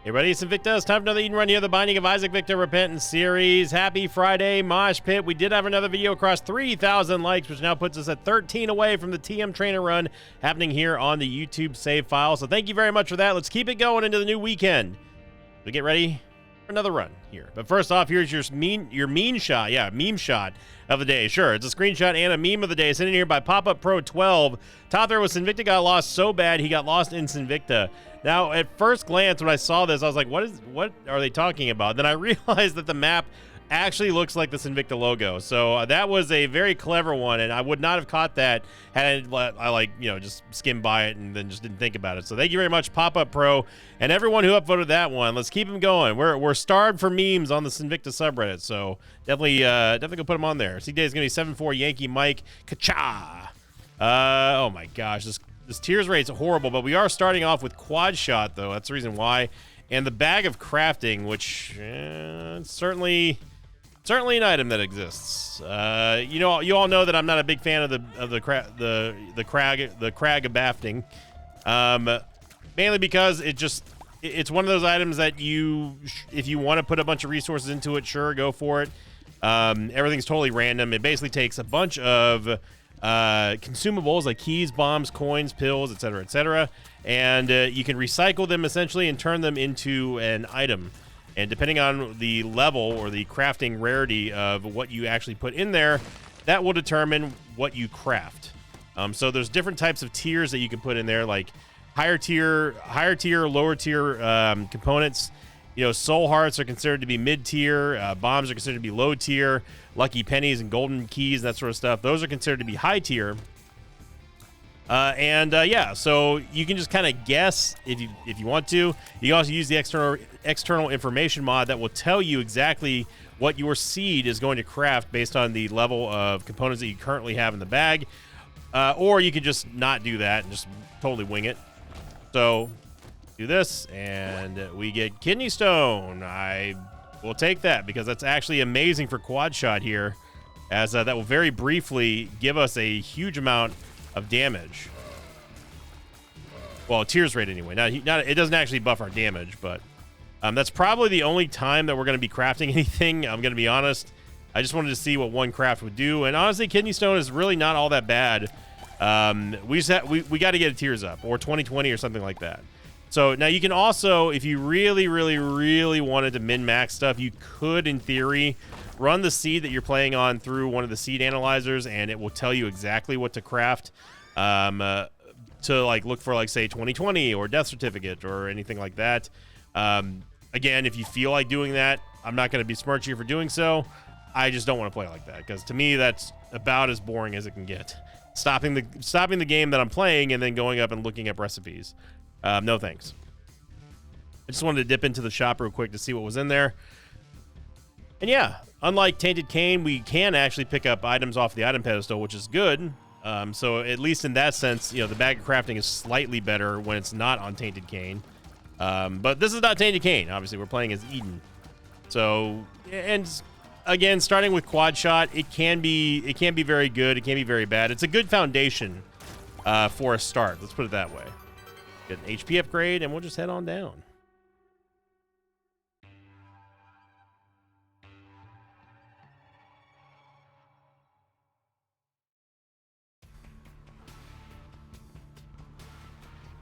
Hey, buddy, it's Invicta. It's time for another Eden Run here, the Binding of Isaac Victor Repentance series. Happy Friday, Mosh Pit. We did have another video across 3,000 likes, which now puts us at 13 away from the TM Trainer Run happening here on the YouTube save file. So thank you very much for that. Let's keep it going into the new weekend. So get ready for another run here. But first off, here's your meme shot. Yeah, meme shot of the day. Sure, it's a screenshot and a meme of the day. Sent in here by Pop-Up Pro 12. Top throw with Sinvicta got lost so bad he got lost in Sinvicta. Now, at first glance, when I saw this, I was like, what are they talking about? Then I realized that the map actually looks like the Sinvicta logo. So that was a very clever one, and I would not have caught that had I just skimmed by it and then just didn't think about it. So thank you very much, Pop-Up Pro, and everyone who upvoted that one. Let's keep them going. We're starved for memes on the Sinvicta subreddit, so definitely go put them on there. C-Day is going to be 7-4 Yankee Mike. Ka-cha! Oh my gosh, this tears rate's horrible, but we are starting off with quad shot, though. That's the reason why. And the bag of crafting, which certainly an item that exists. You all know that I'm not a big fan of the crag of bafting, mainly because it's one of those items that if you want to put a bunch of resources into it, sure, go for it. Everything's totally random. It basically takes a bunch of consumables like keys, bombs, coins, pills, etc., and you can recycle them essentially and turn them into an item. And depending on the level or the crafting rarity of what you actually put in there, that will determine what you craft. So there's different types of tiers that you can put in there, like higher tier, lower tier components. Soul hearts are considered to be mid-tier. Bombs are considered to be low tier. Lucky pennies and golden keys, that sort of stuff, those are considered to be high tier. So you can just kind of guess if you want to. You can also use the external information mod that will tell you exactly what your seed is going to craft based on the level of components that you currently have in the bag. Or you can just not do that and just totally wing it. So do this, and we get kidney stone. I will take that because that's actually amazing for quad shot here, as that will very briefly give us a huge amount of damage. Well, tears rate anyway. It doesn't actually buff our damage, but that's probably the only time that we're going to be crafting anything. I'm going to be honest. I just wanted to see what one craft would do, and honestly, kidney stone is really not all that bad. We got to get a tears up or 2020 or something like that. So now you can also, if you really, really, really wanted to min-max stuff, you could, in theory, run the seed that you're playing on through one of the seed analyzers, and it will tell you exactly what to craft to look for, say, 2020 or death certificate or anything like that. Again, if you feel like doing that, I'm not going to besmirch you for doing so. I just don't want to play like that because to me that's about as boring as it can get. Stopping the game that I'm playing and then going up and looking up recipes. No thanks. I just wanted to dip into the shop real quick to see what was in there. And yeah, unlike Tainted Cane, we can actually pick up items off the item pedestal, which is good. So at least in that sense, the bag of crafting is slightly better when it's not on Tainted Cane. But this is not Tainted Cane. Obviously, we're playing as Eden. So, and again, starting with quad shot, it can be very good. It can be very bad. It's a good foundation for a start. Let's put it that way. Get an HP upgrade, and we'll just head on down.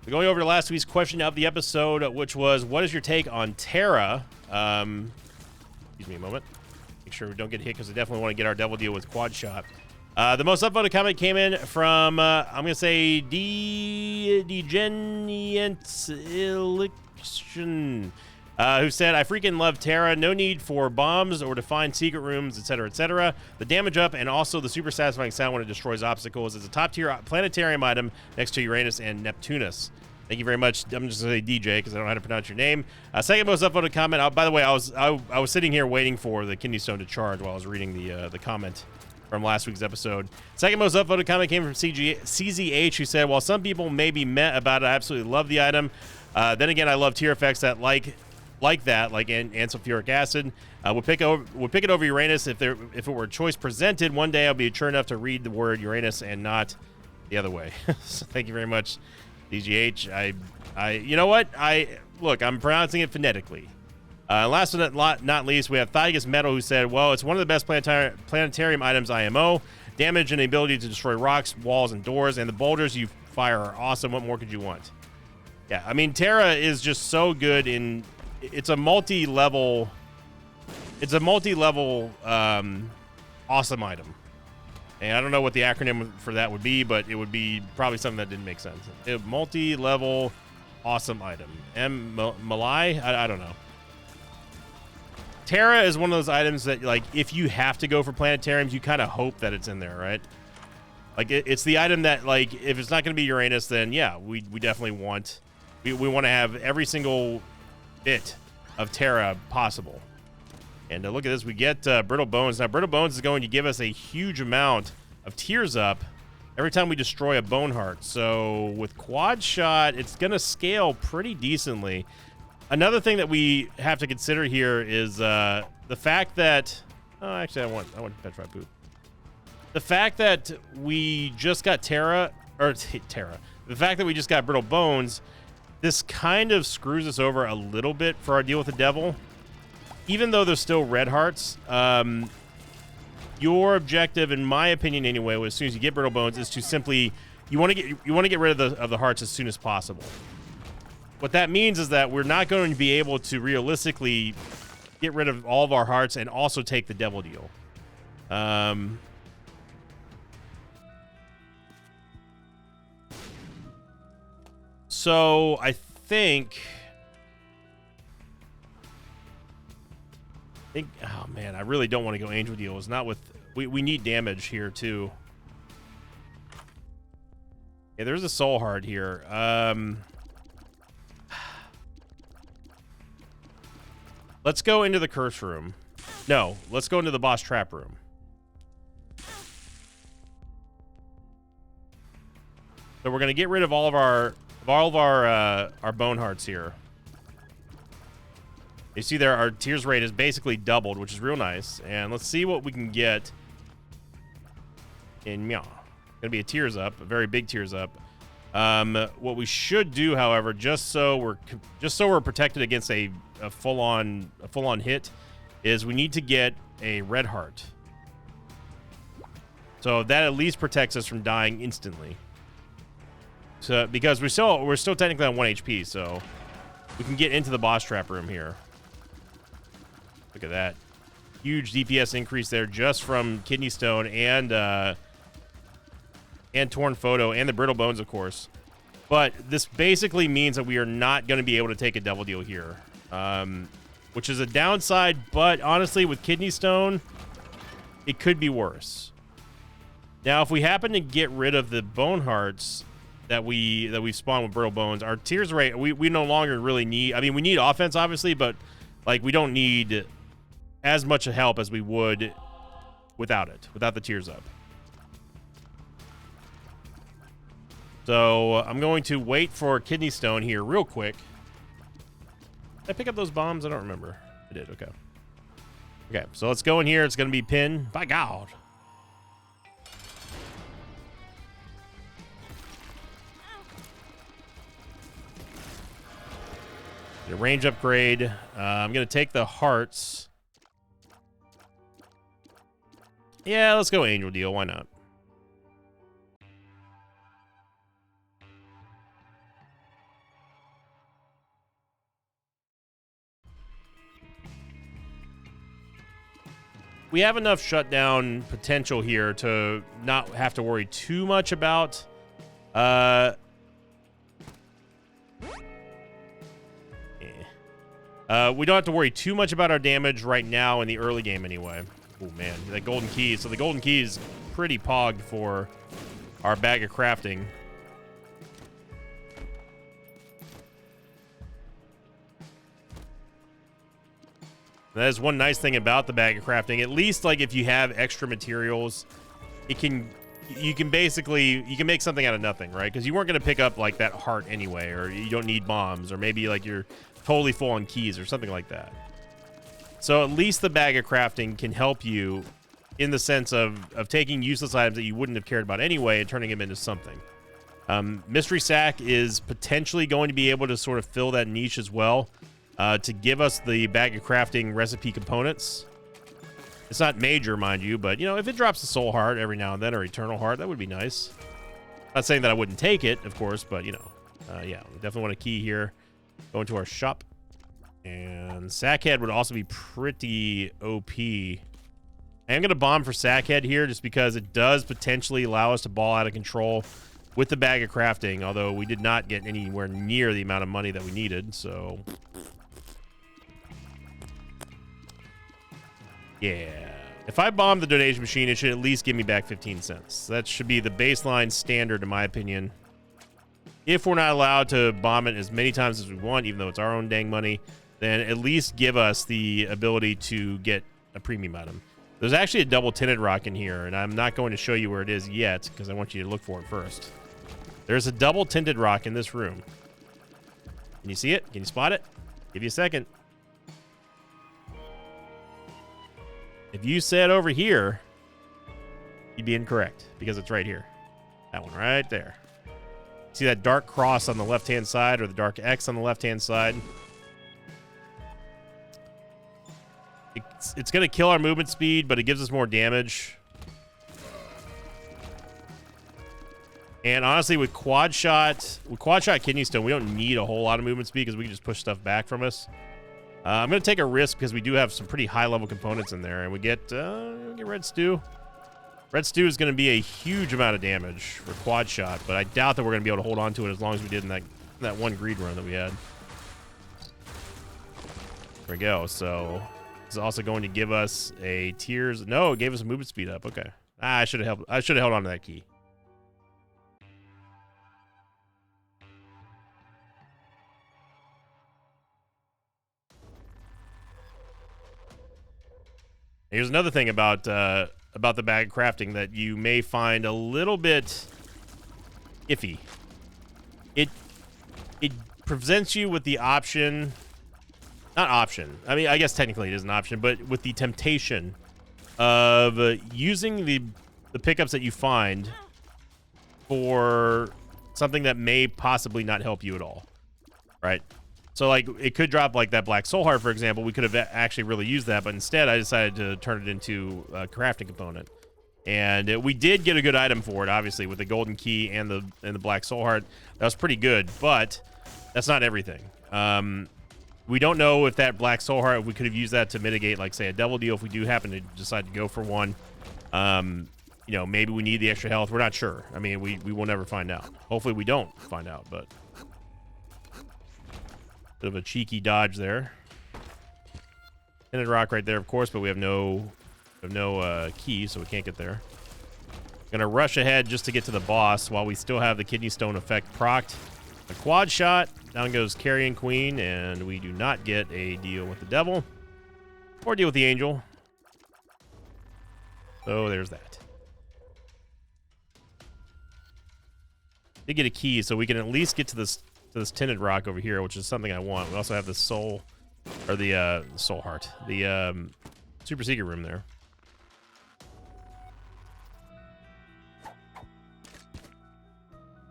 We're going over to last week's question of the episode, which was, what is your take on Terra? Excuse me a moment. Make sure we don't get hit, because we definitely want to get our devil deal with quad shot. The most upvoted comment came in from, I'm going to say, Degenient Election, who said, I freaking love Terra. No need for bombs or to find secret rooms, etc., etc. The damage up and also the super satisfying sound when it destroys obstacles is a top-tier planetarium item next to Uranus and Neptunus. Thank you very much. I'm just going to say DJ because I don't know how to pronounce your name. Second most upvoted comment. By the way, I was sitting here waiting for the kidney stone to charge while I was reading the comment from last week's episode. Second most upvoted comment came from CZH, who said, while some people may be meh about it, I absolutely love the item. Then again, I love tier effects that like sulfuric acid. Would pick it over Uranus if it were a choice presented. One day I'll be mature enough to read the word Uranus and not the other way. So thank you very much, DGH, you know what? Look, I'm pronouncing it phonetically. Last but not least, we have Thaigus Metal, who said, well, it's one of the best planetarium items IMO. Damage and the ability to destroy rocks, walls, and doors, and the boulders you fire are awesome. What more could you want? Yeah, I mean, Terra is just so good in... It's a multi-level... awesome item. And I don't know what the acronym for that would be, but it would be probably something that didn't make sense. A multi-level awesome item. Malai? I don't know. Terra is one of those items that, like, if you have to go for planetariums, you kind of hope that it's in there, right? Like, it's the item that, like, if it's not going to be Uranus, then, yeah, we definitely want... We want to have every single bit of Terra possible. And look at this. We get Brittle Bones. Now, Brittle Bones is going to give us a huge amount of Tears Up every time we destroy a Bone Heart. So, with Quad Shot, it's going to scale pretty decently. Another thing that we have to consider here is the fact that... Oh, actually, I want Petrified Poop. The fact that we just got Terra... Or, Terra. The fact that we just got Brittle Bones, this kind of screws us over a little bit for our deal with the Devil. Even though there's still red hearts, your objective, in my opinion anyway, as soon as you get Brittle Bones, is to simply... You want to get rid of the hearts as soon as possible. What that means is that we're not going to be able to realistically get rid of all of our hearts and also take the Devil deal. So I think, oh man, I really don't want to go Angel Deals. Not with, we need damage here too. Yeah, there's a Soul Heart here. Let's go into the Curse Room. No, let's go into the Boss Trap Room. So we're gonna get rid of all of our Bone Hearts here. You see there, our Tears rate is basically doubled, which is real nice. And let's see what we can get in Meow. Gonna be a Tears Up, a very big Tears Up. What we should do, however, just so we're protected against a full-on hit, is we need to get a Red Heart. So that at least protects us from dying instantly. So because we're still technically on 1 HP, so we can get into the Boss Trap Room here. Look at that. Huge DPS increase there just from Kidney Stone and Torn Photo and the Brittle Bones, of course. But this basically means that we are not going to be able to take a Devil Deal here, which is a downside. But honestly, with Kidney Stone, it could be worse. Now, if we happen to get rid of the Bone Hearts that we spawn with Brittle Bones, our Tears rate, we no longer really need... I mean, we need offense, obviously, but like we don't need as much help as we would without the Tears Up. So I'm going to wait for Kidney Stone here real quick. Did I pick up those bombs? I don't remember. I did. Okay. Okay, so let's go in here. It's going to be Pin. By God. A range upgrade. I'm going to take the hearts. Yeah, let's go Angel Deal. Why not? We have enough shutdown potential here to not have to worry too much about we don't have to worry too much about our damage right now in the early game anyway. Oh man, that Golden Key. So the Golden Key is pretty pogged for our Bag of Crafting. That is one nice thing about the Bag of Crafting. At least, like, if you have extra materials, you can make something out of nothing, right? Because you weren't going to pick up, like, that heart anyway, or you don't need bombs, or maybe, like, you're totally full on keys or something like that. So at least the Bag of Crafting can help you in the sense of taking useless items that you wouldn't have cared about anyway and turning them into something. Mystery Sack is potentially going to be able to sort of fill that niche as well, to give us the bag of crafting recipe components. It's not major, mind you, but, you know, if it drops a soul heart every now and then or eternal heart, that would be nice. Not saying that I wouldn't take it, of course, but, you know, yeah, we definitely want a key here. Go into our shop. And Sackhead would also be pretty OP. I am going to bomb for Sackhead here just because it does potentially allow us to ball out of control with the bag of crafting, although we did not get anywhere near the amount of money that we needed, so... Yeah. If I bomb the donation machine, it should at least give me back 15 cents. That should be the baseline standard, in my opinion. If we're not allowed to bomb it as many times as we want, even though it's our own dang money, then at least give us the ability to get a premium item. There's actually a double tinted rock in here, and I'm not going to show you where it is yet because I want you to look for it first. There's a double tinted rock in this room. Can you see it? Can you spot it? Give you a second. If you said over here, you'd be incorrect because it's right here. That one right there. See that dark cross on the left-hand side or the dark X on the left-hand side? It's going to kill our movement speed, but it gives us more damage. And honestly, with quad shot kidney stone, we don't need a whole lot of movement speed because we can just push stuff back from us. I'm going to take a risk because we do have some pretty high-level components in there, and we get Red Stew. Red Stew is going to be a huge amount of damage for quad shot, but I doubt that we're going to be able to hold on to it as long as we did in that one greed run that we had. There we go. So it's also going to give us a tears. No, it gave us a movement speed up. Okay. I should have held on to that key. Here's another thing about the bag of crafting that you may find a little bit iffy. It presents you with the option, not option. I mean, I guess technically it is an option, but with the temptation of using the pickups that you find for something that may possibly not help you at all, right? So, like, it could drop, like, that Black Soul Heart, for example. We could have actually really used that, but instead I decided to turn it into a crafting component. And we did get a good item for it, obviously, with the Golden Key and the Black Soul Heart. That was pretty good, but that's not everything. We don't know if that Black Soul Heart, we could have used that to mitigate, like, say, a Devil Deal if we do happen to decide to go for one. You know, maybe we need the extra health. We're not sure. I mean, we will never find out. Hopefully we don't find out, but... Bit of a cheeky dodge there. Tinted rock right there, of course, but we have no key, so we can't get there. Gonna rush ahead just to get to the boss while we still have the kidney stone effect procced. A quad shot. Down goes Carrion Queen, and we do not get a deal with the devil or deal with the angel. So there's that. Did get a key, so we can at least get to this tinted rock over here, which is something I want. We also have the soul, or the soul heart, the super secret room there.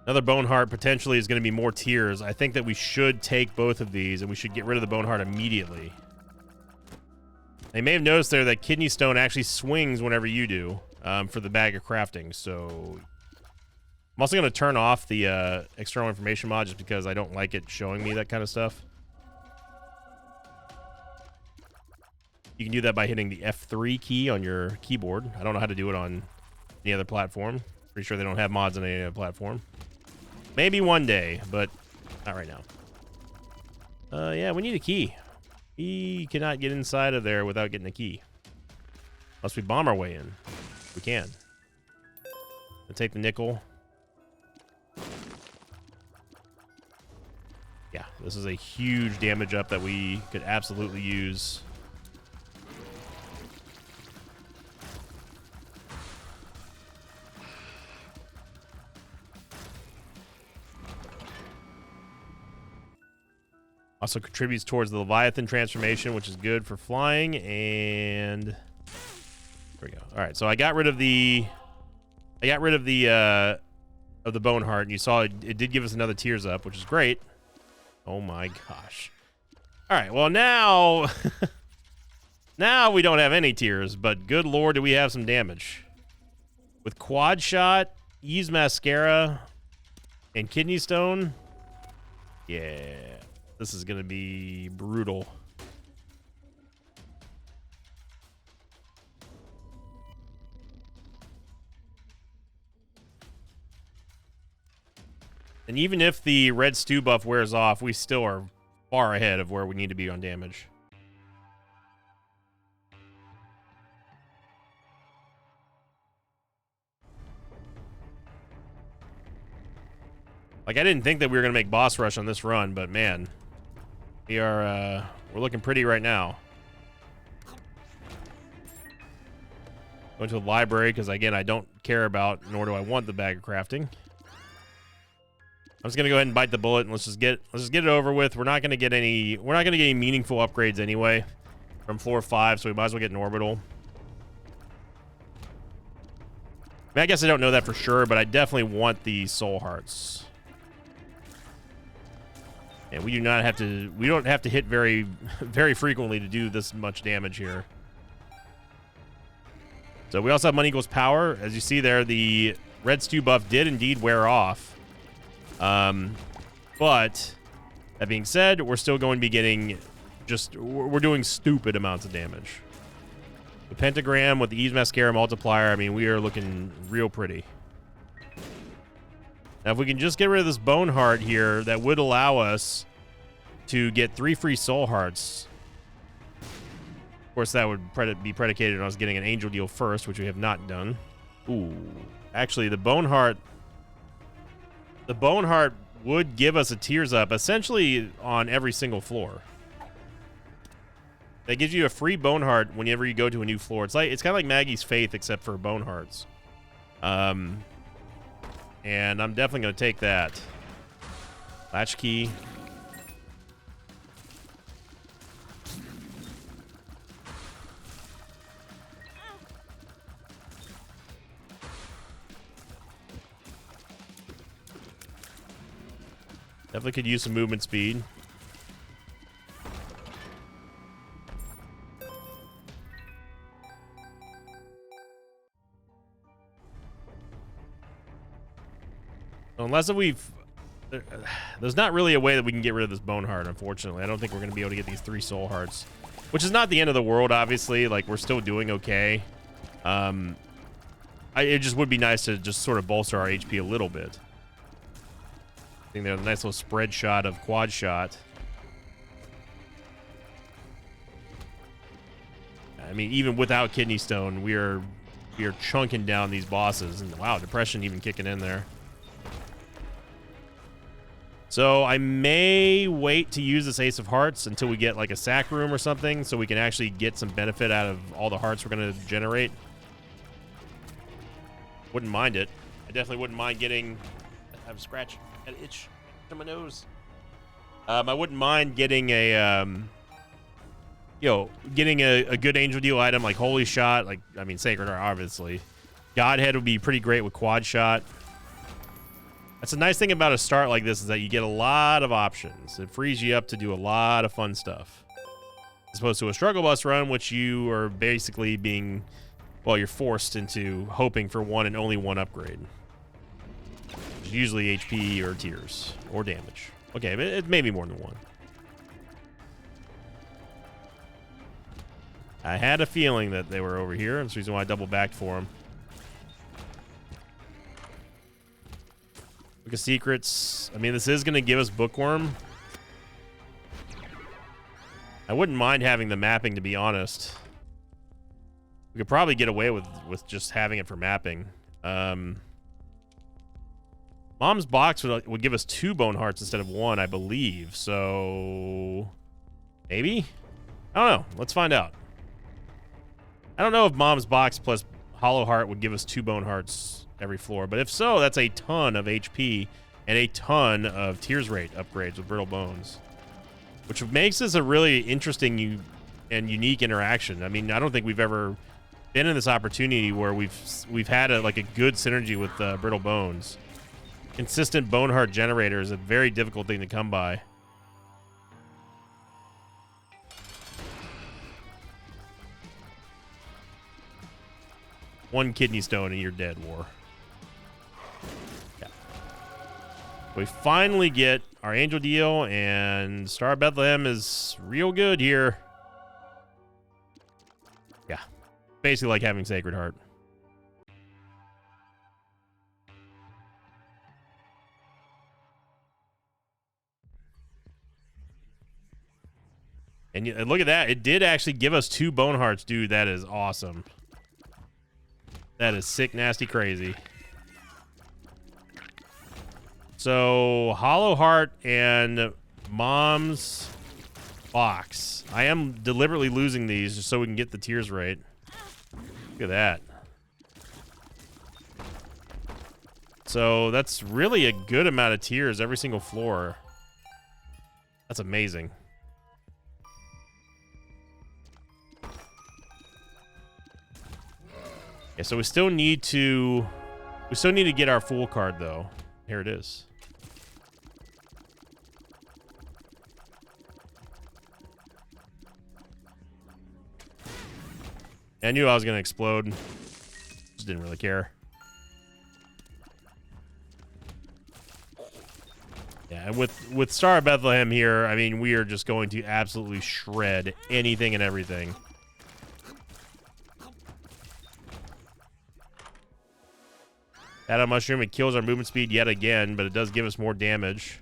Another bone heart potentially is going to be more tears. I think that we should take both of these, and we should get rid of the bone heart immediately. They may have noticed there that kidney stone actually swings whenever you do, for the bag of crafting, so... I'm also going to turn off the external information mod just because I don't like it showing me that kind of stuff. You can do that by hitting the F3 key on your keyboard. I don't know how to do it on any other platform. Pretty sure they don't have mods on any other platform. Maybe one day, but not right now. Yeah, we need a key. We cannot get inside of there without getting a key. Unless we bomb our way in. We can. I'll take the nickel. Yeah, this is a huge damage up that we could absolutely use. Also contributes towards the Leviathan transformation, which is good for flying, and there we go. All right, so I got rid of the of the Bone Heart, and you saw it did give us another Tears Up, which is great. Oh my gosh. All right, well now, now we don't have any tears, but good lord, do we have some damage. With Quad Shot, Ys Mascara, and Kidney Stone, yeah, this is going to be brutal. And even if the red stew buff wears off, we still are far ahead of where we need to be on damage. Like, I didn't think that we were going to make boss rush on this run, but man, we're looking pretty right now. Going to the library because, again, I don't care about, nor do I want the bag of crafting. I'm just gonna go ahead and bite the bullet and let's just get it over with. We're not gonna get any meaningful upgrades anyway from floor 5, so we might as well get an orbital. I mean, I guess I don't know that for sure, but I definitely want the soul hearts. And we don't have to hit very frequently to do this much damage here. So we also have money equals power. As you see there, the red stew buff did indeed wear off. But that being said, we're still going to be getting we're doing stupid amounts of damage. The pentagram with the Ys Mascara multiplier, I mean, we are looking real pretty. Now, if we can just get rid of this Bone Heart here, that would allow us to get 3 free soul hearts. Of course, that would be predicated on us getting an angel deal first, which we have not done. Ooh. Actually, the Bone Heart would give us a Tears Up essentially on every single floor. That gives you a free Bone Heart whenever you go to a new floor. It's kind of like Maggie's Faith except for Bone Hearts. And I'm definitely going to take that. Latchkey. Definitely could use some movement speed. Unless there's not really a way that we can get rid of this Bone Heart, unfortunately. I don't think we're going to be able to get these 3 soul hearts, which is not the end of the world, obviously. Like, we're still doing okay. It just would be nice to just sort of bolster our HP a little bit. I think there's a nice little spread shot of Quad Shot. I mean, even without Kidney Stone, we are chunking down these bosses. And wow, Depression even kicking in there. So I may wait to use this Ace of Hearts until we get like a sack room or something, so we can actually get some benefit out of all the hearts we're going to generate. Wouldn't mind it. I definitely wouldn't mind getting... I have a scratch. An itch to my nose. I wouldn't mind getting a getting a good angel deal item like Holy Shot, like, I mean, Sacred Heart, obviously. Godhead would be pretty great with Quad Shot. That's a nice thing about a start like this, is that you get a lot of options. It frees you up to do a lot of fun stuff, as opposed to a struggle bus run, which you are basically being, well, you're forced into hoping for one and only one upgrade. Usually HP or tears or damage. Okay, but it may be more than one. I had a feeling that they were over here. That's the reason why I double backed for them. Book of Secrets. I mean, this is going to give us Bookworm. I wouldn't mind having the mapping, to be honest. We could probably get away with just having it for mapping. Mom's Box would give us 2 Bone Hearts instead of 1, I believe. So maybe? I don't know. Let's find out. I don't know if Mom's Box plus Hollow Heart would give us 2 Bone Hearts every floor, but if so, that's a ton of HP and a ton of Tears Rate upgrades with Brittle Bones, which makes this a really interesting and unique interaction. I mean, I don't think we've ever been in this opportunity where we've had a good synergy with Brittle Bones. consistent Boneheart generator is a very difficult thing to come by. One kidney stone and you're dead, War. Yeah. We finally get our Angel Deal, and Star of Bethlehem is real good here. Yeah. Basically like having Sacred Heart. And look at that. It did actually give us 2 Bone Hearts, dude. That is awesome. That is sick, nasty, crazy. So, Hollow Heart and Mom's Box. I am deliberately losing these just so we can get the tiers right. Look at that. So, that's really a good amount of tiers every single floor. That's amazing. Yeah, so we still need to get our full card though. Here it is. I knew I was gonna explode. Just didn't really care. Yeah, and with Star of Bethlehem here, I mean, we are just going to absolutely shred anything and everything. Shadow Mushroom, it kills our movement speed yet again, but it does give us more damage.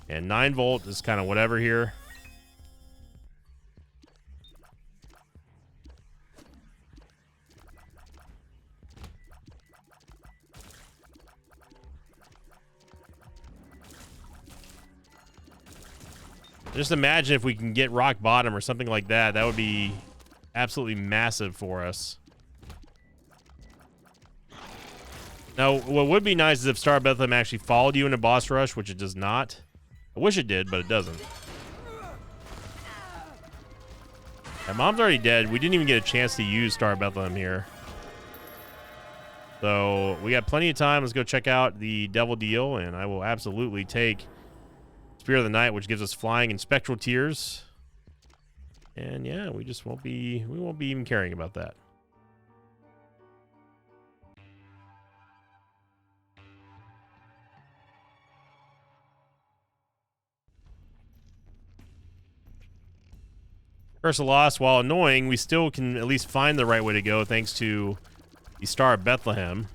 And 9 volt is kind of whatever here. Just imagine if we can get Rock Bottom or something like that. That would be absolutely massive for us. Now, what would be nice is if Star of Bethlehem actually followed you in a boss rush, which it does not. I wish it did, but it doesn't. And Mom's already dead. We didn't even get a chance to use Star of Bethlehem here. So, we got plenty of time. Let's go check out the Devil Deal, and I will absolutely take Spear of the Night, which gives us flying and spectral tears. And yeah, we won't be even caring about that. Curse of Loss, while annoying, we still can at least find the right way to go thanks to the Star of Bethlehem.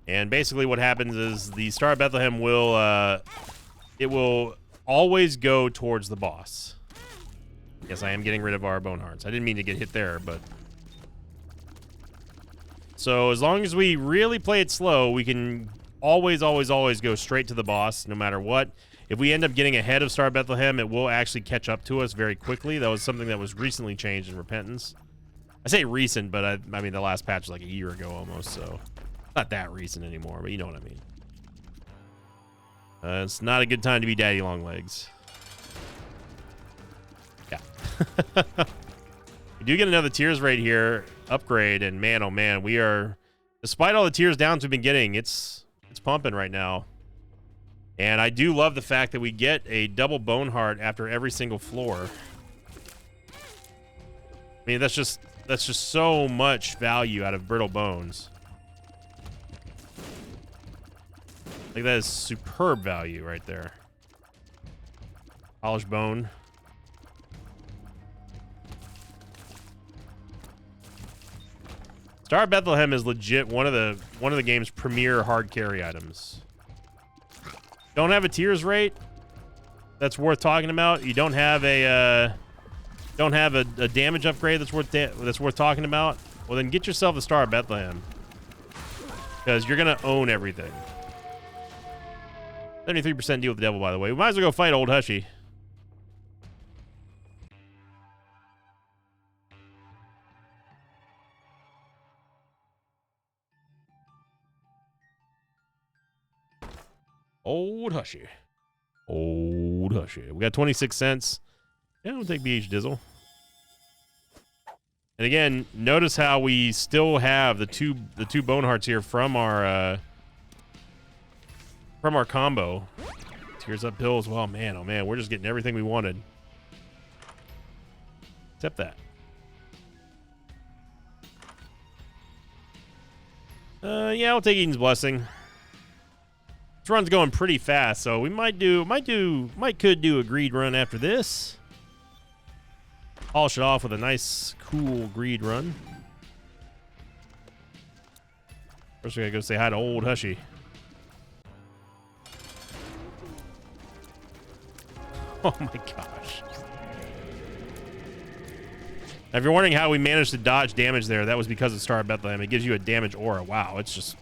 And basically what happens is the Star of Bethlehem will, it will always go towards the boss. Yes, I am getting rid of our Bone Hearts. I didn't mean to get hit there, but... So as long as we really play it slow, we can always go straight to the boss, no matter what. If we end up getting ahead of Star of Bethlehem, it will actually catch up to us very quickly. That was something that was recently changed in Repentance. I say recent, but I mean the last patch was like a year ago almost, so not that recent anymore, but you know what I mean. It's not a good time to be Daddy Longlegs. Yeah. We do get another tiers right here, upgrade, and man, oh man, we are, despite all the tiers downs we've been getting, it's pumping right now. And I do love the fact that we get a double Bone Heart after every single floor. I mean, that's just so much value out of Brittle Bones. Like, that is superb value right there. Polished Bone. Star of Bethlehem is legit one of the game's premier hard carry items. Don't have a tiers rate that's worth talking about. You don't have a damage upgrade that's worth talking about. Well, then get yourself a Star of Bethlehem, because you're gonna own everything. 73% deal with the devil, by the way. We might as well go fight Old Hushy. Old Hushy. Old Hushy. We got 26 cents. Yeah, we'll take BH Dizzle. And again, notice how we still have the two bone hearts here from our combo. Tears uphill as well. Man, oh man, we're just getting everything we wanted. Except that. Yeah, I'll take Eden's Blessing. This run's going pretty fast, so we might could do a greed run after this. Polish it off with a nice, cool greed run. First, we gotta go say hi to old Hushy. Oh my gosh. Now, if you're wondering how we managed to dodge damage there, that was because of Star of Bethlehem. It gives you a damage aura. Wow, it's just...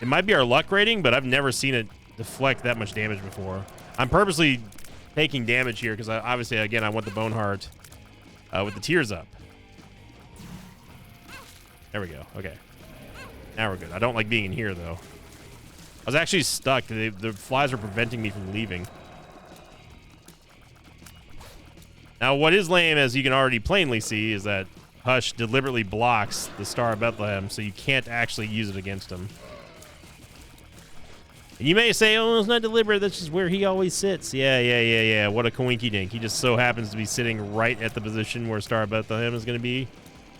It might be our luck rating, but I've never seen it deflect that much damage before. I'm purposely taking damage here because obviously, again, I want the Bone Heart with the tears up. There we go. Okay. Now we're good. I don't like being in here, though. I was actually stuck. The flies were preventing me from leaving. Now, what is lame, as you can already plainly see, is that Hush deliberately blocks the Star of Bethlehem, so you can't actually use it against him. And you may say, oh, it's not deliberate, that's just where he always sits. Yeah. What a coinky dink. He just so happens to be sitting right at the position where Star of Bethlehem is going to be.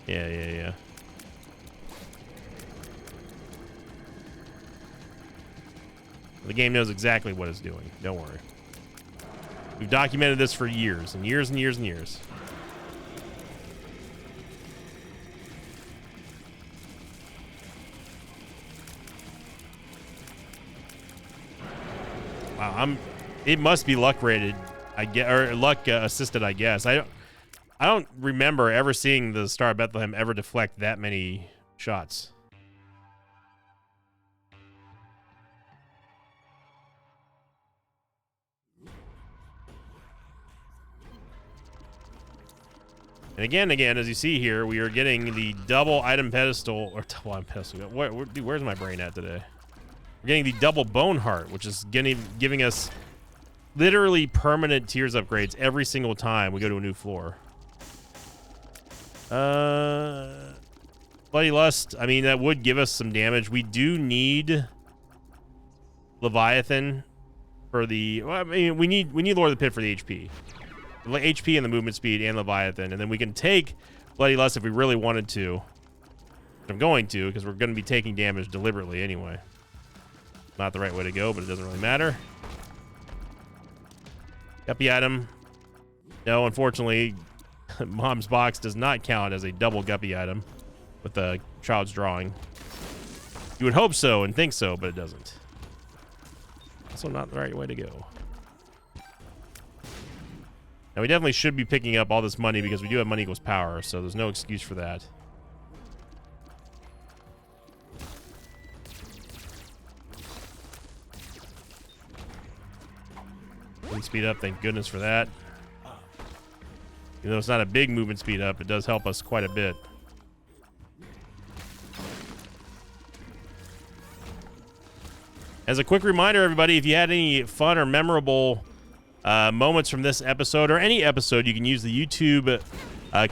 Yeah. The game knows exactly what it's doing. Don't worry. We've documented this for years and years and years and years. Wow, it must be luck rated, I get, or luck assisted, I guess. I don't remember ever seeing the Star of Bethlehem ever deflect that many shots. And again, as you see here, we are getting the double item pedestal, or double item pedestal. Where's my brain at today? We're getting the double Bone Heart, which is giving us literally permanent tears upgrades every single time we go to a new floor. Bloody Lust, I mean, that would give us some damage. We do need Leviathan for the... Well, I mean, we need Lord of the Pit for the HP. HP and the movement speed and Leviathan, and then we can take Bloody Lust if we really wanted to. I'm going to, because we're going to be taking damage deliberately anyway. Not the right way to go, but it doesn't really matter. Guppy item. No, unfortunately, Mom's Box does not count as a double Guppy item with the Child's Drawing. You would hope so and think so, but it doesn't. Also not the right way to go. Now, we definitely should be picking up all this money because we do have money equals power, so there's no excuse for that. Movement speed up, thank goodness for that. Even though it's not a big movement speed up, it does help us quite a bit. As a quick reminder, everybody, if you had any fun or memorable moments from this episode or any episode, you can use the YouTube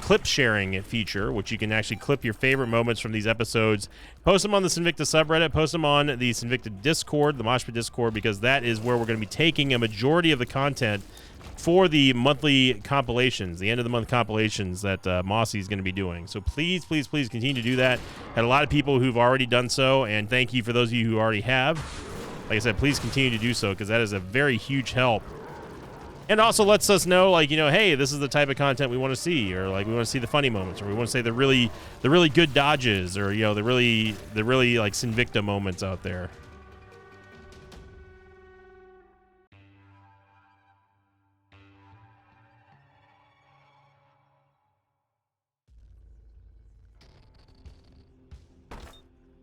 clip sharing feature, which you can actually clip your favorite moments from these episodes, post them on the Sinvicta subreddit, post them on the Sinvicta Discord, the Moshpit Discord, because that is where we're going to be taking a majority of the content for the monthly compilations, the end of the month compilations that Mossy is going to be doing. So please continue to do that. Had a lot of people who've already done so, and thank you for those of you who already have. Like I said, please continue to do so, because that is a very huge help. And also lets us know, like, you know, hey, this is the type of content we want to see, or like we want to see the funny moments, or we want to say the really good dodges, or, you know, the really like Sinvicta moments out there.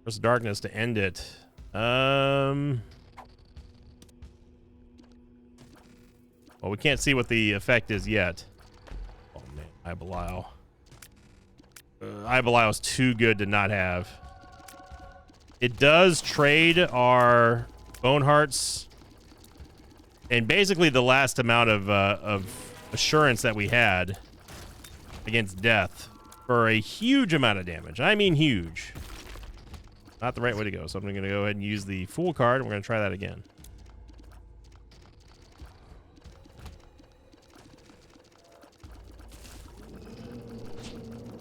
There's darkness to end it. Well, we can't see what the effect is yet. Oh, man. Eye of Belial. Eye of Belial is too good to not have. It does trade our Bone Hearts and basically the last amount of assurance that we had against death. for a huge amount of damage. I mean huge. Not the right way to go. So I'm going to go ahead and use the Fool card. And we're going to try that again.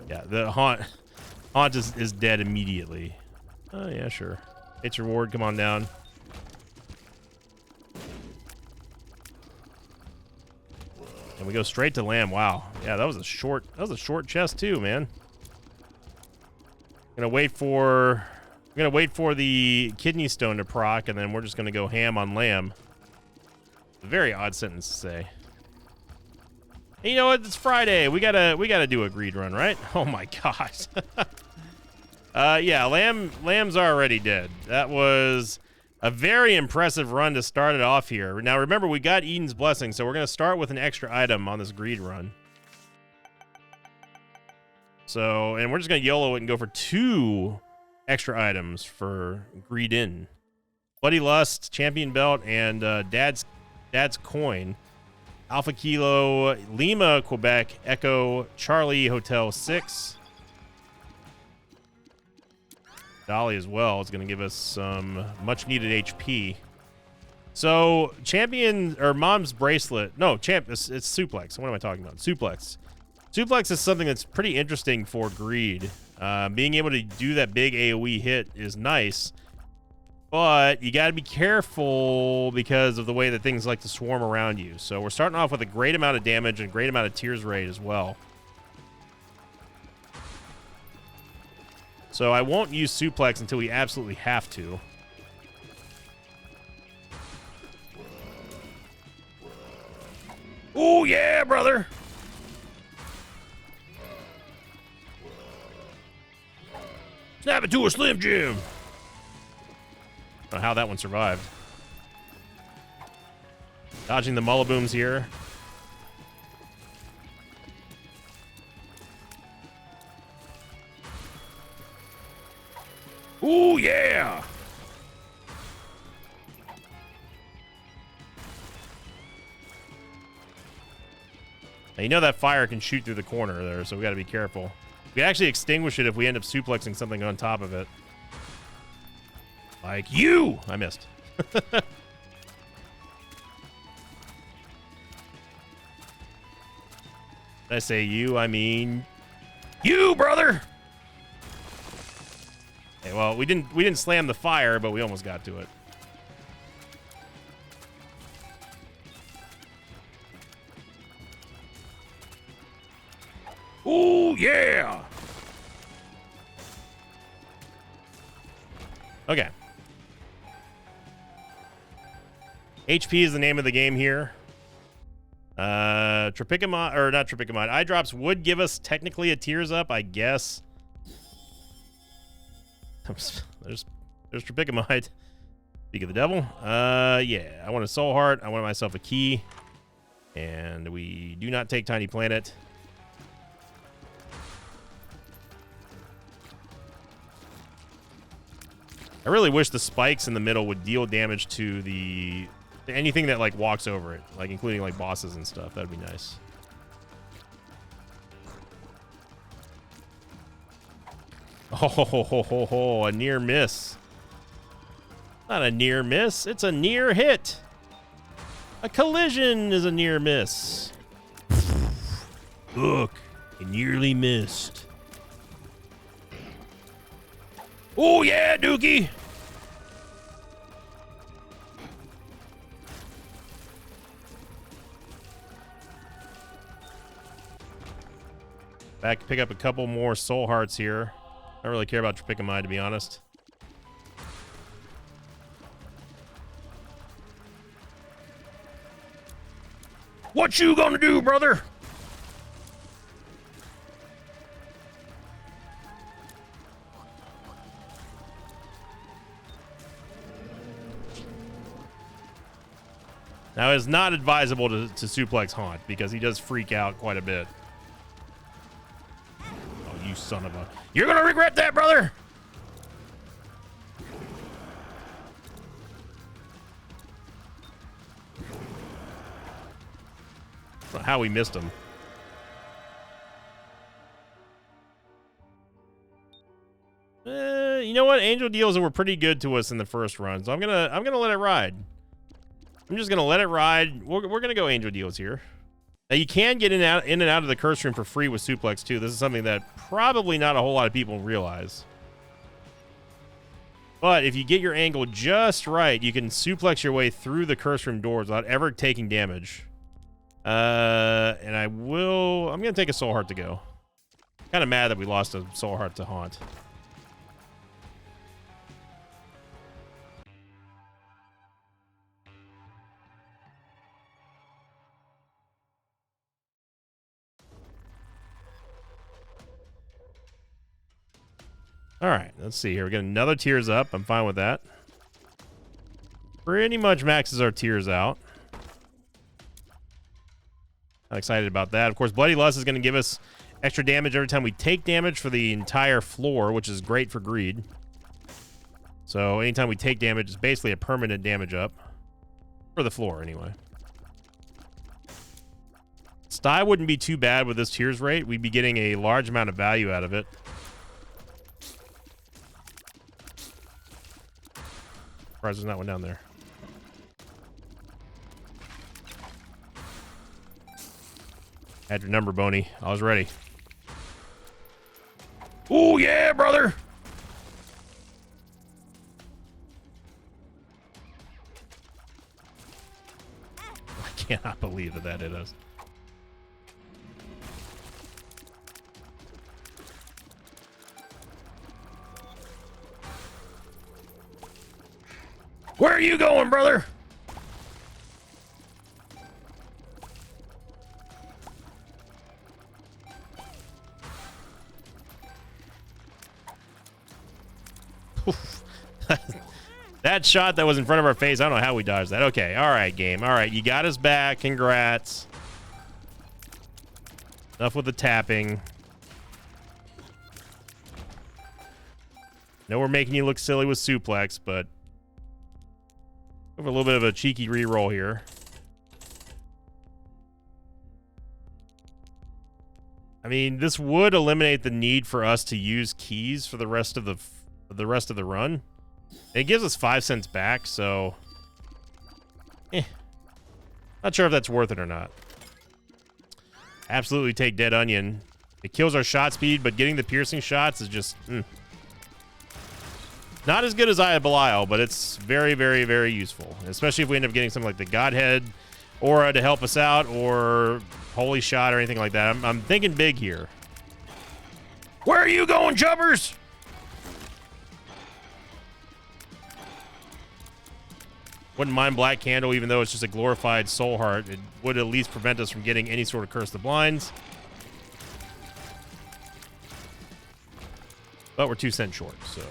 Yeah, the Haunt is dead immediately. Oh, yeah, sure. It's your ward. Come on down. And we go straight to Lamb. Wow. Yeah, that was a short chest too, man. I'm gonna wait for the kidney stone to proc, and then we're just gonna go ham on Lamb. A very odd sentence to say. And you know what? It's Friday. We gotta do a greed run, right? Oh my gosh. Yeah, Lamb's already dead. That was a very impressive run to start it off here. Now remember, we got Eden's Blessing, so we're gonna start with an extra item on this greed run. So, and we're just gonna YOLO it and go for 2 extra items for greed in. Bloody Lust, Champion Belt, and Dad's Coin. Alpha Kilo, Lima, Quebec, Echo, Charlie, Hotel 6. Dolly as well is going to give us some much needed HP. So Champion or Mom's Bracelet. No, it's Suplex. What am I talking about? Suplex. Suplex is something that's pretty interesting for greed. Being able to do that big AoE hit is nice, but you got to be careful because of the way that things like to swarm around you. So we're starting off with a great amount of damage and a great amount of tears rate as well. So I won't use Suplex until we absolutely have to. Oh, yeah, brother. Snap it to a Slim Jim. I don't know how that one survived. Dodging the Mullabooms here. Ooh, yeah! Now, you know that fire can shoot through the corner there, so we gotta be careful. We can actually extinguish it if we end up suplexing something on top of it. Like you! I missed. Did I say you? I mean you, brother! Okay, well, we didn't slam the fire, but we almost got to it. Ooh, yeah! Okay. HP is the name of the game here. Tropicamide, or not Tropicamide, eye drops would give us technically a tears up, I guess. There's Tropicamide. Speak of the devil. Yeah, I want a soul heart. I want myself a key. And we do not take Tiny Planet. I really wish the spikes in the middle would deal damage to anything that like walks over it, like including like bosses and stuff. That'd be nice. Oh, a near miss. Not a near miss, it's a near hit. A collision is a near miss. Look, you nearly missed. Oh, yeah, Dookie. Back to pick up a couple more soul hearts here. I don't really care about Tropicamide, to be honest. What you gonna do, brother? Now, it's not advisable to suplex Haunt because he does freak out quite a bit. Oh, you son of a... You're gonna regret that, brother! I don't know how we missed him. You know what? Angel deals were pretty good to us in the first run, so I'm gonna let it ride. I'm just gonna let it ride. We're gonna go angel deals here. Now you can get in and out of the curse room for free with suplex too. This is something that probably not a whole lot of people realize. But if you get your angle just right, you can suplex your way through the curse room doors without ever taking damage. And I'm gonna take a soul heart to go. Kind of mad that we lost a soul heart to Haunt. All right, let's see here. We got another tears up. I'm fine with that. Pretty much maxes our tears out. I'm excited about that. Of course, Bloody Lust is going to give us extra damage every time we take damage for the entire floor, which is great for greed. So anytime we take damage, it's basically a permanent damage up. For the floor, anyway. Sty wouldn't be too bad with this tears rate. We'd be getting a large amount of value out of it. Surprised there's not one down there. Had your number, Boney. I was ready. Oh, yeah, brother. I cannot believe that hit us. Where are you going, brother? That shot that was in front of our face, I don't know how we dodged that. Okay, all right, game. All right, you got us back. Congrats. Enough with the tapping. No, we're making you look silly with suplex, but over a little bit of a cheeky re-roll here. I mean, this would eliminate the need for us to use keys for the rest of the run. It gives us 5 cents back, so not sure if that's worth it or not. Absolutely take Dead Onion. It kills our shot speed, but getting the piercing shots is just not as good as Eye of Belial, but it's very, very, very useful. Especially if we end up getting something like the Godhead Aura to help us out, or Holy Shot or anything like that. I'm thinking big here. Where are you going, jumpers? Wouldn't mind Black Candle, even though it's just a glorified soul heart. It would at least prevent us from getting any sort of Curse the Blinds. But we're 2 cents short, so...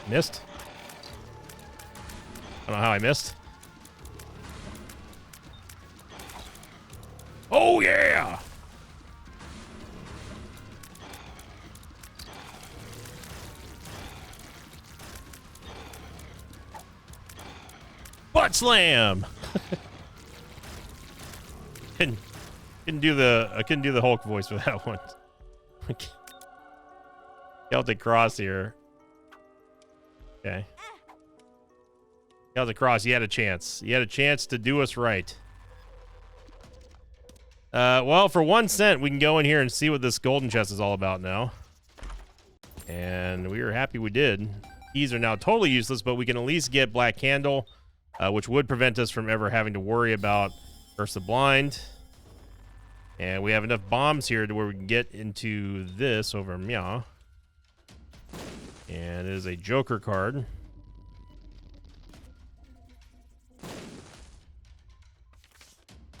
Missed. I don't know how I missed. Oh, yeah! Butt slam! I couldn't do the Hulk voice for that one. Celtic Cross here. Okay. Celtic Cross, you had a chance. You had a chance to do us right. Well, for 1 cent, we can go in here and see what this golden chest is all about now. And we are happy we did. Keys are now totally useless, but we can at least get Black Candle, which would prevent us from ever having to worry about Curse the Blind. And we have enough bombs here to where we can get into this over Meow. And it is a Joker card.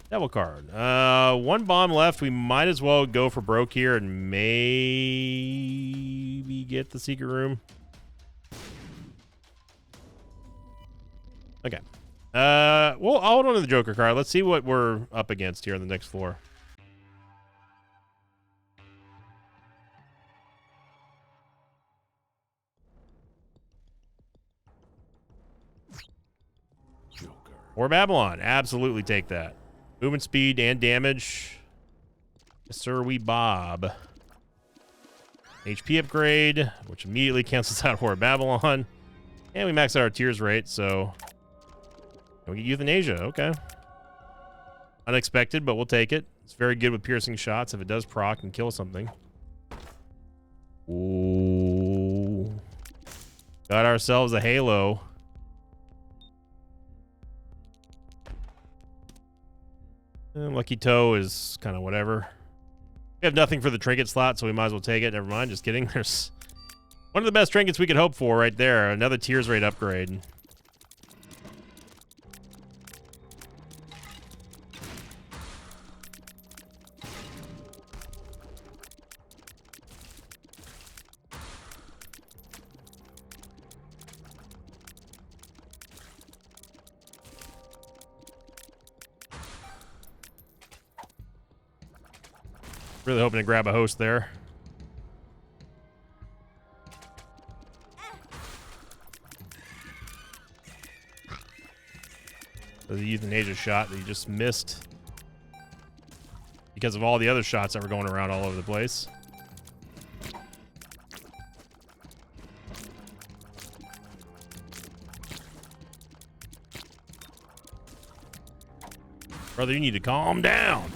Devil card. 1 bomb left. We might as well go for broke here and maybe get the secret room. Okay. Well, I'll hold on to the Joker card. Let's see what we're up against here on the next floor. Or Babylon. Absolutely take that. Movement speed and damage. Yes, sir, we bob. HP upgrade, which immediately cancels out Horde Babylon. And we max out our tears rate, so we get euthanasia. Okay. Unexpected, but we'll take it. It's very good with piercing shots if it does proc and kill something. Ooh. Got ourselves a Halo. Lucky Toe is kind of whatever. We have nothing for the trinket slot, so we might as well take it. Never mind, just kidding. There's one of the best trinkets we could hope for right there. Another tears rate upgrade. Really hoping to grab a host there. The euthanasia shot that you just missed because of all the other shots that were going around all over the place. Brother, you need to calm down.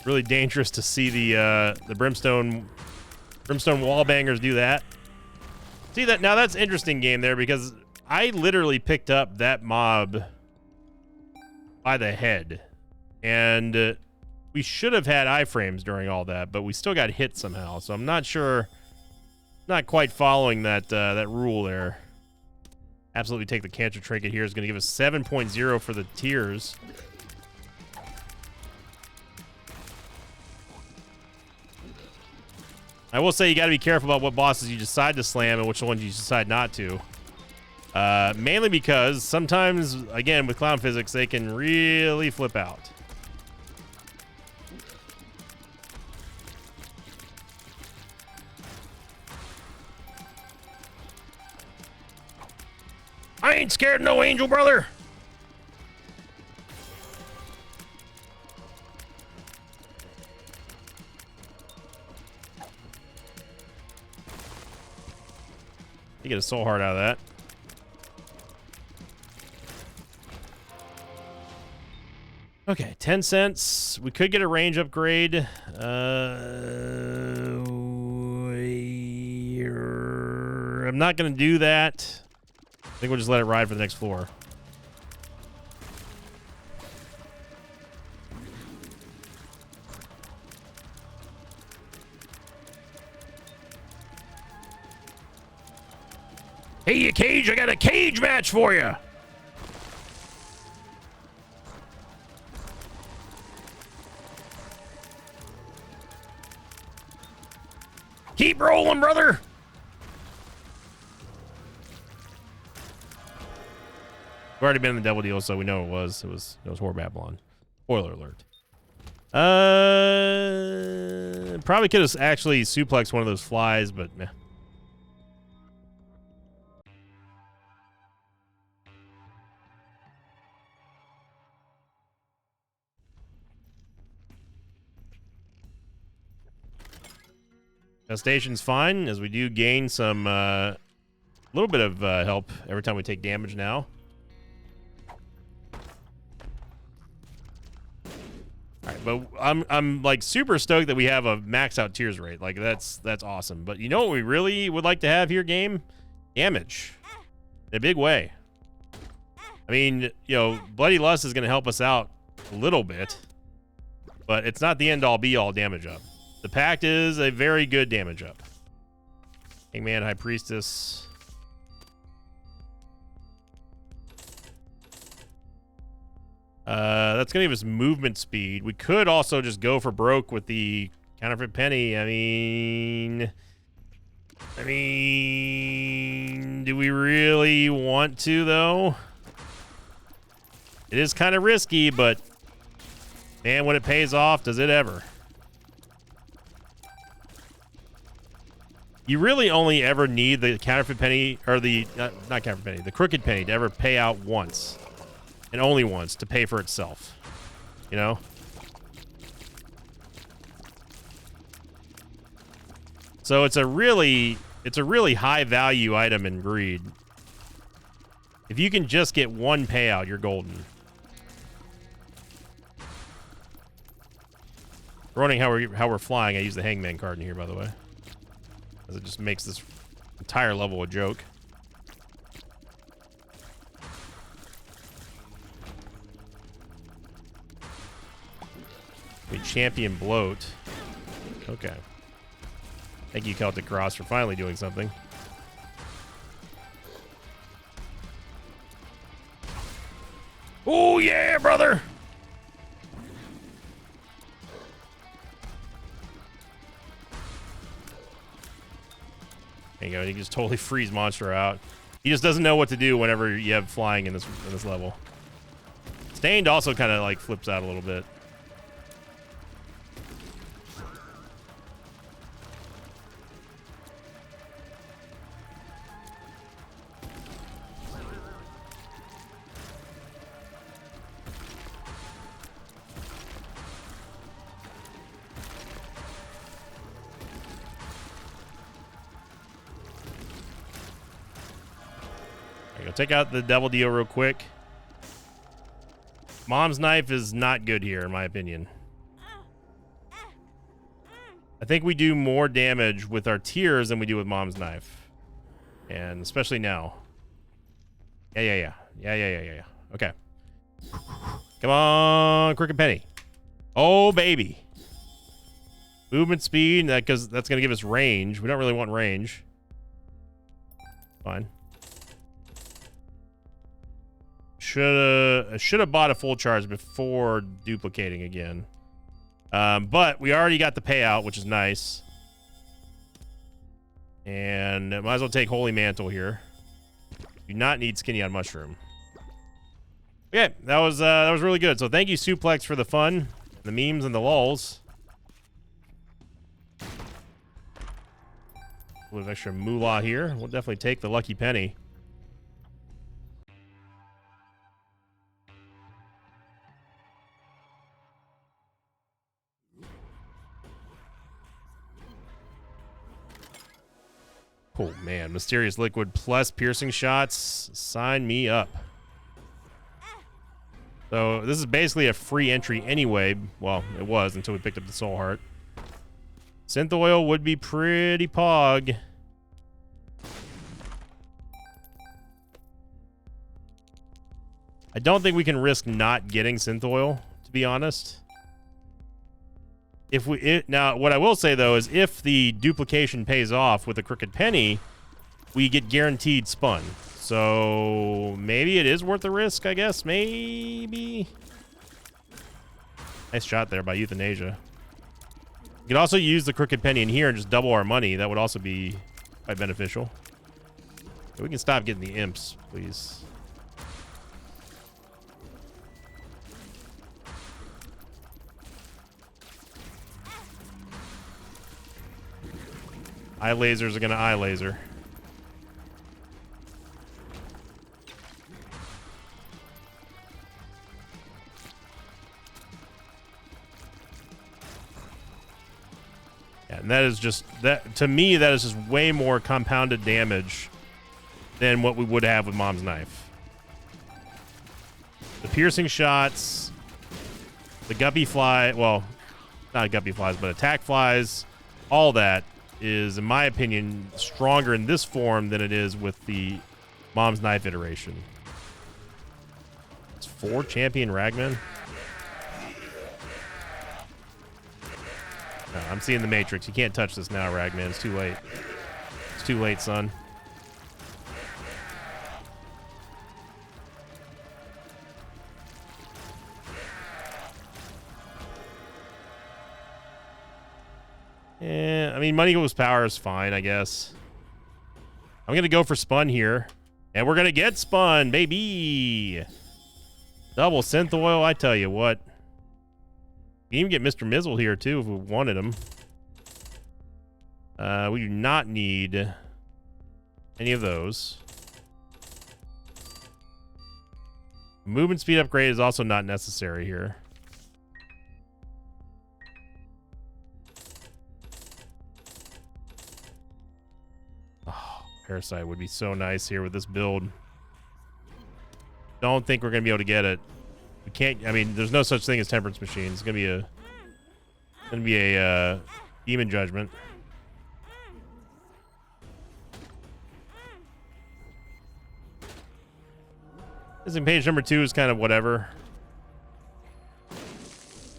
Really dangerous to see the brimstone wall bangers do that. See that now? That's interesting game there because I literally picked up that mob by the head, and we should have had iframes during all that, but we still got hit somehow. So I'm not sure, not quite following that that rule there. Absolutely take the cancer trinket here. Is going to give us 7.0 for the tears. I will say you got to be careful about what bosses you decide to slam and which ones you decide not to. Mainly because sometimes, again, with clown physics, they can really flip out. I ain't scared of no angel, brother. You get a soul heart out of that. Okay, 10 cents. We could get a range upgrade. I'm not going to do that. I think we'll just let it ride for the next floor. Hey, you Cage, I got a cage match for you. Keep rolling, brother. We've already been in the double deal, so we know it was Horde Babylon. Spoiler alert. Probably could have actually suplexed one of those flies, but meh. Station's fine, as we do gain some little bit of help every time we take damage now. All right, but I'm like super stoked that we have a max out tears rate. Like that's awesome. But you know what we really would like to have here, game? Damage in a big way. I mean, you know, Bloody Lust is going to help us out a little bit, but it's not the end all be all damage up. The Pact is a very good damage up. Hangman, High Priestess. That's going to give us movement speed. We could also just go for broke with the counterfeit penny. I mean, do we really want to, though? It is kind of risky, but man, when it pays off, does it ever? You really only ever need the counterfeit penny, or the, not counterfeit penny, the crooked penny to ever pay out once. And only once to pay for itself. You know? So it's a really high value item in Greed. If you can just get one payout, you're golden. Running how we're flying, I use the Hangman card in here, by the way. Because it just makes this entire level a joke. We champion bloat. Okay. Thank you, Celtic Cross, for finally doing something. Oh, yeah, brother! There you go. He can just totally freeze monster out. He just doesn't know what to do whenever you have flying in this level. Stained also kind of like flips out a little bit. Take out the Devil Deal real quick. Mom's Knife is not good here, in my opinion. I think we do more damage with our tears than we do with Mom's Knife. And especially now. Yeah. Okay. Come on, Crooked Penny. Oh, baby. Movement speed, because that's going to give us range. We don't really want range. Fine. Should have bought a full charge before duplicating again. But we already got the payout, which is nice. And might as well take Holy Mantle here. Do not need Skinny on Mushroom. Okay, that was really good. So thank you, Suplex, for the fun, the memes, and the lulls. A little extra moolah here. We'll definitely take the lucky penny. Oh, man. Mysterious Liquid plus piercing shots. Sign me up. So, this is basically a free entry anyway. Well, it was until we picked up the Soul Heart. Synth Oil would be pretty pog. I don't think we can risk not getting Synth Oil, to be honest. Now, what I will say, though, is if the duplication pays off with a Crooked Penny, we get guaranteed spun. So maybe it is worth the risk, I guess. Maybe. Nice shot there by Euthanasia. We could also use the Crooked Penny in here and just double our money. That would also be quite beneficial. We can stop getting the imps, please. Eye lasers are gonna eye laser. Yeah, and that is just that to me. That is just way more compounded damage than what we would have with Mom's Knife. The piercing shots, the guppy fly. Well, not guppy flies, but attack flies. All that is, in my opinion, stronger in this form than it is with the Mom's Knife iteration. It's 4 champion Ragman. No, I'm seeing the Matrix. You can't touch this now, Ragman. It's too late. It's too late, son. Yeah, I mean, Money Goes Power is fine, I guess. I'm going to go for Spun here. And we're going to get Spun, baby. Double Synth Oil, I tell you what. You can even get Mr. Mizzle here, too, if we wanted him. We do not need any of those. Movement speed upgrade is also not necessary here. Oh, Parasite would be so nice here with this build. Don't think we're going to be able to get it. We can't, I mean, there's no such thing as Temperance Machine. It's going to be a Demon Judgment. Missing page number 2 is kind of whatever.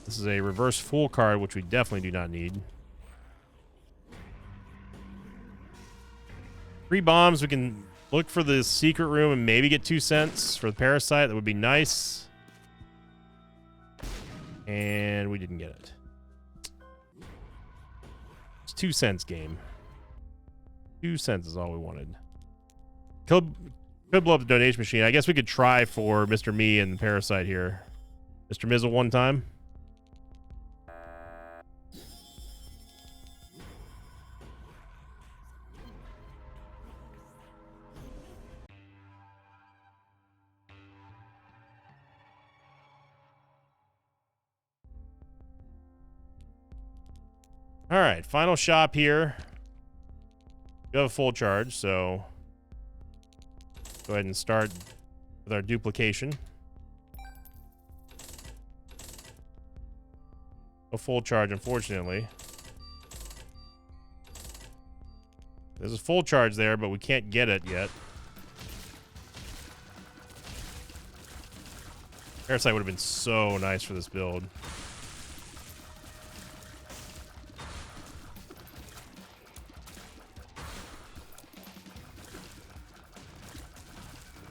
This is a reverse Fool card, which we definitely do not need. 3 bombs. We can look for the secret room and maybe get 2 cents for the Parasite. That would be nice. And we didn't get it. It's 2 cents game. 2 cents is all we wanted. Could blow up the donation machine. I guess we could try for Mr. Me and the Parasite here. Mr. Mizzle one time. All right, final shop here. We have a full charge, so go ahead and start with our duplication. A full charge, unfortunately. There's a full charge there, but we can't get it yet. Parasite would have been so nice for this build.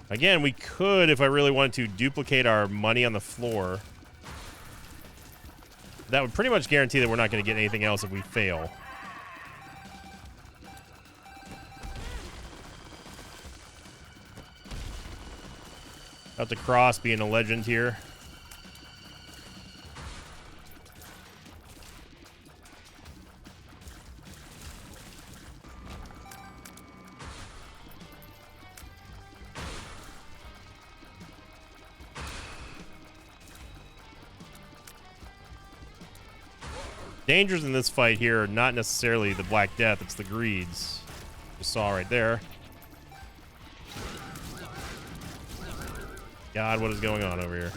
Again, we could, if I really wanted to, duplicate our money on the floor. That would pretty much guarantee that we're not going to get anything else if we fail. About to Cross being a legend here. Dangers in this fight here are not necessarily the Black Death, it's the Greeds. You saw right there. God, what is going on over here?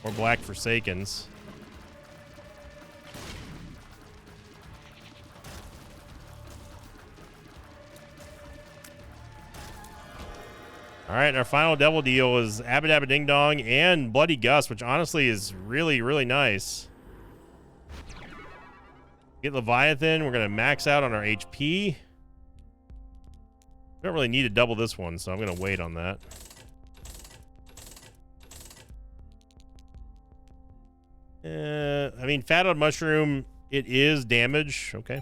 Or Black Forsakens. All right, our final devil deal is Abba Dabba Ding Dong and Bloody Gust, which honestly is really, really nice. Get Leviathan. We're going to max out on our HP. We don't really need to double this one, so I'm going to wait on that. I mean, Fat on Mushroom, it is damage. Okay.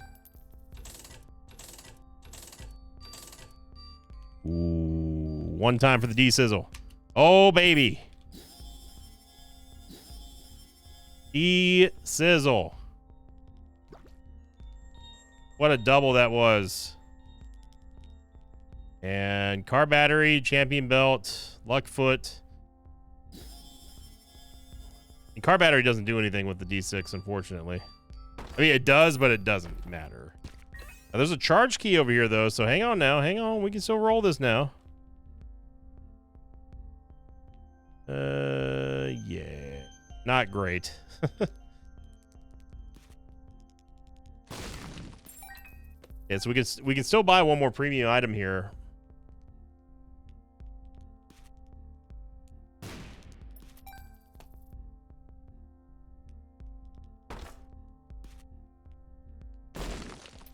Ooh. One time for the D-Sizzle. Oh, baby. D-Sizzle. What a double that was. And car battery, champion belt, Luckfoot. And car battery doesn't do anything with the D6, unfortunately. I mean, it does, but it doesn't matter. Now, there's a charge key over here, though, so hang on now. Hang on. We can still roll this now. Yeah. Not great. Yeah, so we can still buy one more premium item here.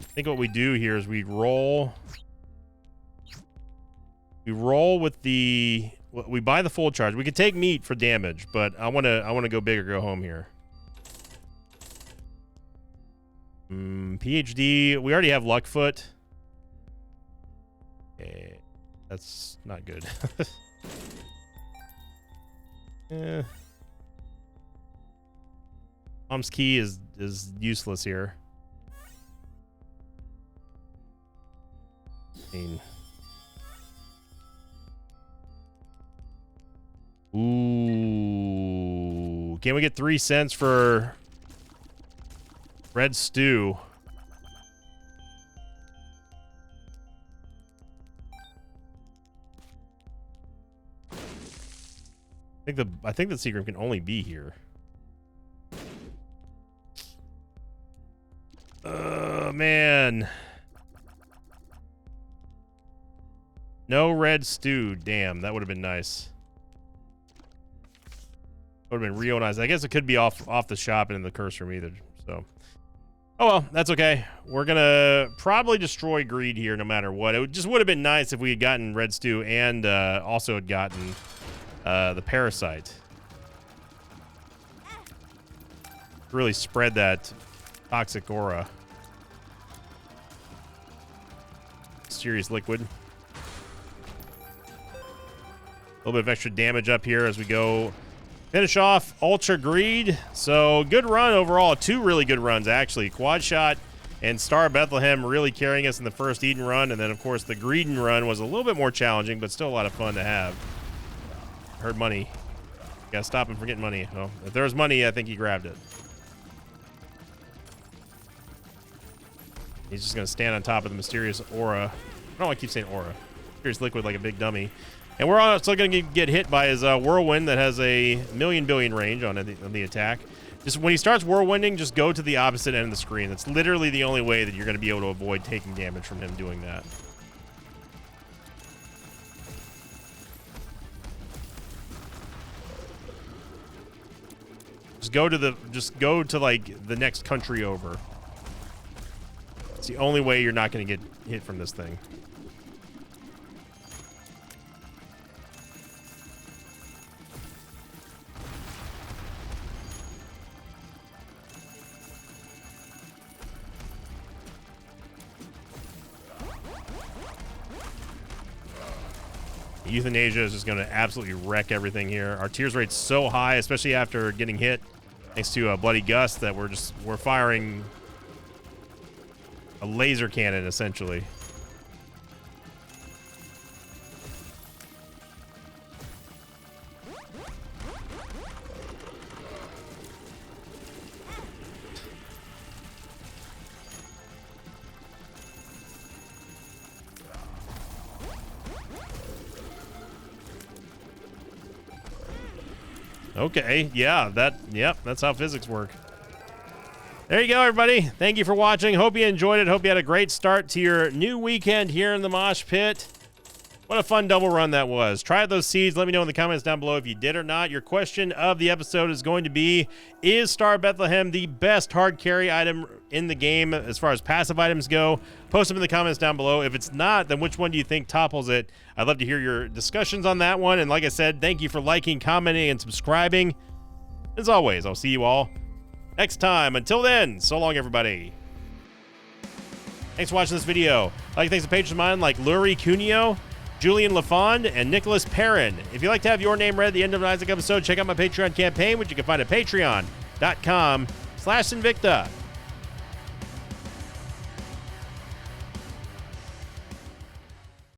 I think what we do here is we roll with the, we buy the full charge. We could take meat for damage, but I want to go big or go home here. PhD, we already have Luckfoot. Okay. That's not good. Yeah. Mom's key is useless here. Ooh. Can we get 3 cents for red stew? I think the secret can only be here. Man. No red stew. Damn, that would have been nice. Would have been real nice. I guess it could be off the shop and in the curse room either. So, oh well, that's okay. We're gonna probably destroy greed here no matter what. It just would have been nice if we had gotten red stew and also had gotten the parasite. Really spread that toxic aura. Mysterious liquid. A little bit of extra damage up here as we go finish off Ultra Greed. So good run overall. 2 really good runs actually. Quad Shot and Star Bethlehem really carrying us in the first Eden run, and then of course the Greedin run was a little bit more challenging, but still a lot of fun to have. Heard money. Gotta stop him from getting money. Well, if there was money, I think he grabbed it. He's just gonna stand on top of the mysterious aura. I don't know why I keep saying aura. Mysterious liquid like a big dummy. And we're also going to get hit by his whirlwind that has a billion range on the attack. Just when he starts whirlwinding, just go to the opposite end of the screen. That's literally the only way that you're going to be able to avoid taking damage from him doing that. Just go to like the next country over. It's the only way you're not going to get hit from this thing. Euthanasia is just going to absolutely wreck everything here. Our tears rate's so high, especially after getting hit thanks to a Bloody Gust, that we're firing a laser cannon essentially. Okay, yeah, that's how physics work. There you go, everybody. Thank you for watching. Hope you enjoyed it. Hope you had a great start to your new weekend here in the Mosh Pit. What a fun double run that was. Try out those seeds. Let me know in the comments down below if you did or not. Your question of the episode is going to be, is Star Bethlehem the best hard carry item in the game as far as passive items go? Post them in the comments down below. If it's not, then which one do you think topples it? I'd love to hear your discussions on that one. And like I said, thank you for liking, commenting, and subscribing. As always, I'll see you all next time. Until then, so long, everybody. Thanks for watching this video. I'd like to thank some patrons of mine like Lurie Cuneo, Julian LaFond, and Nicholas Perrin. If you'd like to have your name read at the end of an Isaac episode, check out my Patreon campaign, which you can find at patreon.com/Sinvicta.